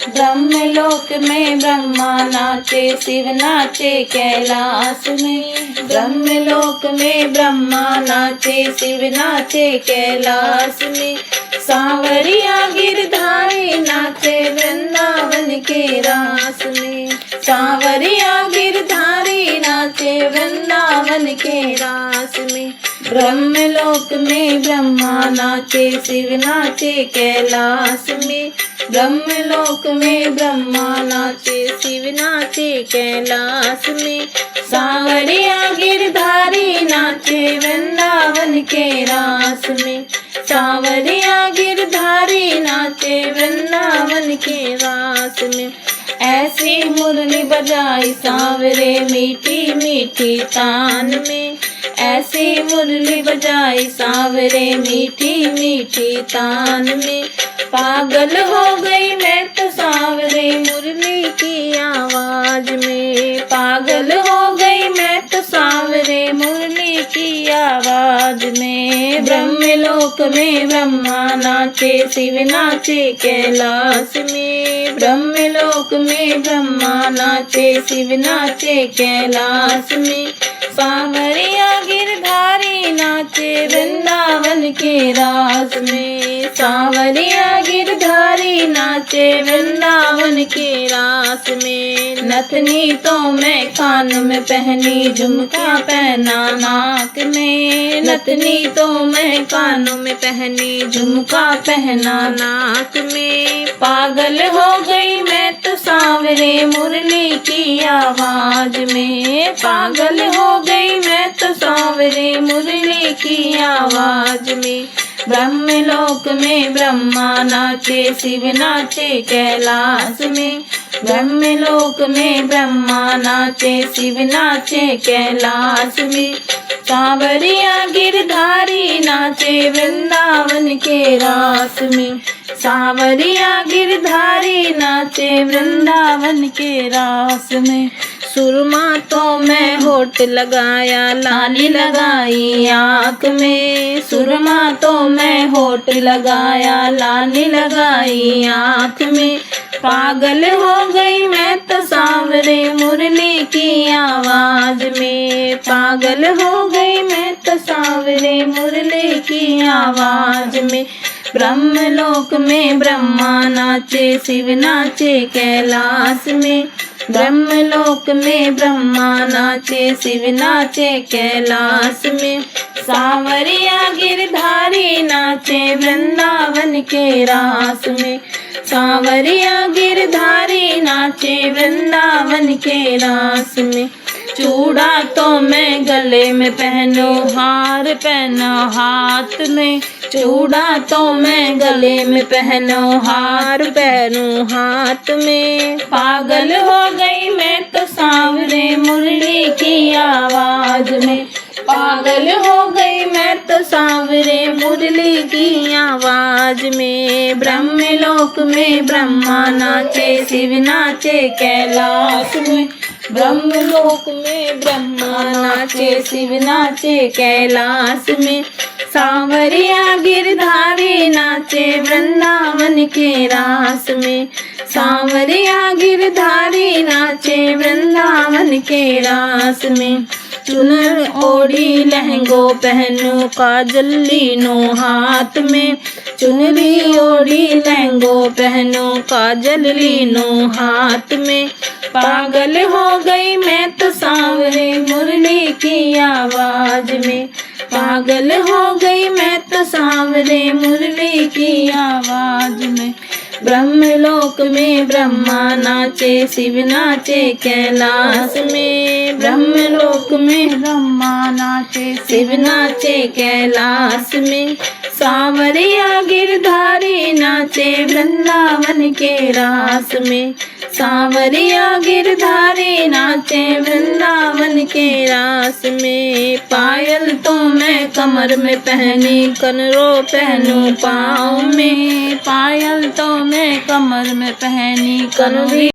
ब्रह्मलोक में ब्रह्मा नाचे, शिव नाचे कैलाश में। ब्रह्मलोक में ब्रह्मा नाचे, शिव नाचे कैलाश में। सांवरिया गिरधारी नाचे वृंदावन के रास में। सांवरिया गिरधारी नाचे वृंदावन के रास में। ब्रह्मलोक में ब्रह्मा नाचे, शिव नाचे कैलाश में। ब्रह्मलोक में ब्रह्मा नाचे, शिव नाचे कैलाश में। सांवरिया गिरधारी नाचे वृंदावन के रास में। सांवरिया गिरधारी नाचे वृंदावन के रास में। ऐसी मुरली बजाई सांवरे मीठी मीठी तान में। ऐसी मुरली बजाई सांवरे मीठी मीठी तान में। पागल हो गई मैं तो सांवरे मुरली की आवाज में। पागल हो गई मैं तो सांवरे मुरली की आवाज में। ब्रह्मलोक में ब्रह्मा नाचे, शिव नाचे कैलाश में। ब्रह्मलोक में ब्रह्मा नाचे, शिव नाचे कैलाश में। सांवरिया गिरधारी नाचे वृंदावन के रास में। सांवरिया गिरधारी नाचे वृंदावन के रास में। नथनी तो मैं कान में पहनी, झुमका पहना नाक में। नथनी तो मैं कानों में पहनी, झुमका पहना नाक में। पागल हो गई मैं तो सांवरे मुरली की आवाज में। पागल हो गई मैं तो सांवरे मुरली की आवाज में। ब्रह्मलोक में ब्रह्मा नाचे, शिव नाचे कैलाश में। ब्रह्मलोक में ब्रह्मा नाचे, शिव नाचे कैलाश में। सांवरिया गिरधारी नाचे वृंदावन के रास में। सांवरिया गिरधारी नाचे वृंदावन के रास में। सुरमा तो मैं होठ लगाया, लाली लगाई आँख में। सुरमा तो मैं होठ लगाया, लाली लगाई आँख में। पागल हो गई मैं तो सांवरे मुरली की आवाज में। पागल हो गई मैं तो सांवरे मुरली की आवाज में। ब्रह्मलोक में ब्रह्मा नाचे, शिव नाचे कैलाश में। ब्रह्मलोक में ब्रह्मा नाचे, शिव नाचे कैलाश में। सांवरिया गिरधारी नाचे वृंदावन के रास में। सांवरिया गिरधारी नाचे वृंदावन के रास में। चूड़ा तो मैं गले में पहनो, हार पहनो हाथ में। चूड़ा तो मैं गले में पहनो, हार पहनो हाथ में। पागल हो गई मैं तो सांवरे मुरली की आवाज में। पागल हो गई मैं तो सांवरे मुरली की आवाज में। ब्रह्मलोक में ब्रह्मा नाचे, शिव नाचे कैलाश में। ब्रह्मलोक में ब्रह्मा नाचे, शिव नाचे कैलाश में। सांवरिया गिरधारी नाचे वृंदावन के रास में। सांवरिया गिरधारी नाचे वृंदावन के रास में। चुनर ओढ़ी लहंगो पहनो, काजल लीनो हाथ में। चुनरी ओढ़ी लहंगो पहनो, काजल लीनो हाथ में। पागल हो गई मैं तो सांवरे मुरली की आवाज में। पागल हो गई मैं तो सांवरे मुरली की आवाज में। ब्रह्मलोक में ब्रह्मा नाचे, शिव नाचे कैलाश में। ब्रह्मलोक में ब्रह्मा नाचे, शिव नाचे कैलाश में। सांवरिया गिरधारी नाचे वृंदावन के रास में। सांवरिया गिरधारी नाचे वृंदावन के रास में। पायल तो मैं कमर में पहनी, कनरों पहनूं पाँव में। पायल तो मैं कमर में पहनी, कनरी